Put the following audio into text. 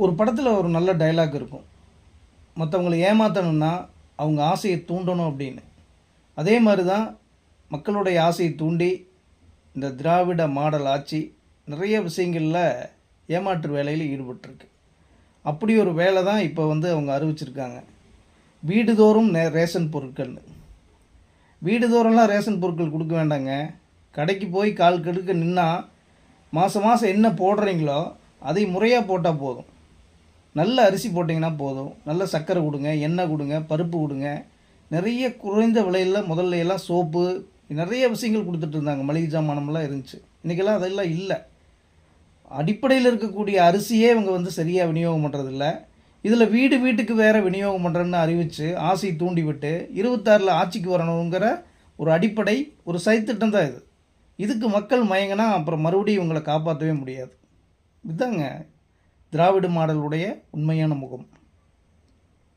ஒரு படத்தில் ஒரு நல்ல டைலாக் இருக்கும். மற்றவங்களை ஏமாற்றணும்னா அவங்க ஆசையை தூண்டணும் அப்படின்னு. அதே மாதிரி தான் மக்களுடைய ஆசையை தூண்டி இந்த திராவிட மாடல் ஆட்சி நிறைய விஷயங்களில் ஏமாற்று வேலையில் ஈடுபட்டிருக்கு. அப்படி ஒரு வேலை தான் இப்போ அவங்க அறிவிச்சிருக்காங்க. வீடுதோறும் ரேஷன் பொருட்கள்னு. வீடுதோறும்லாம் ரேஷன் பொருட்கள் கொடுக்க வேண்டாங்க. கடைக்கு போய் கால் கெடுக்க நின்னா மாதம் மாதம் என்ன போடுறீங்களோ அதை முறையாக போட்டால் போதும். நல்ல அரிசி போட்டிங்கன்னா போதும். நல்ல சர்க்கரை கொடுங்க, எண்ணெய் கொடுங்க, பருப்பு கொடுங்க. நிறைய குறைந்த விலையில் முதல்ல எல்லாம் சோப்பு நிறைய விஷயங்கள் கொடுத்துட்டு இருந்தாங்க. மளிகை சாமானம்லாம் இருந்துச்சு. இன்றைக்கெல்லாம் அதெல்லாம் இல்லை. அடிப்படையில் இருக்கக்கூடிய அரிசியே இவங்க சரியாக விநியோகம் பண்ணுறதில்ல. இதில் வீடு வீட்டுக்கு வேறு விநியோகம் பண்ணுறேன்னு அறிவித்து ஆசை தூண்டி விட்டு 26 ஆட்சிக்கு வரணுங்கிற ஒரு அடிப்படை ஒரு சதித்திட்டம் தான் இது. இதுக்கு மக்கள் மயங்கினா அப்புறம் மறுபடியும் இவங்களை காப்பாற்றவே முடியாது. இதுதாங்க திராவிட மாடலுடைய உண்மையான முகம்.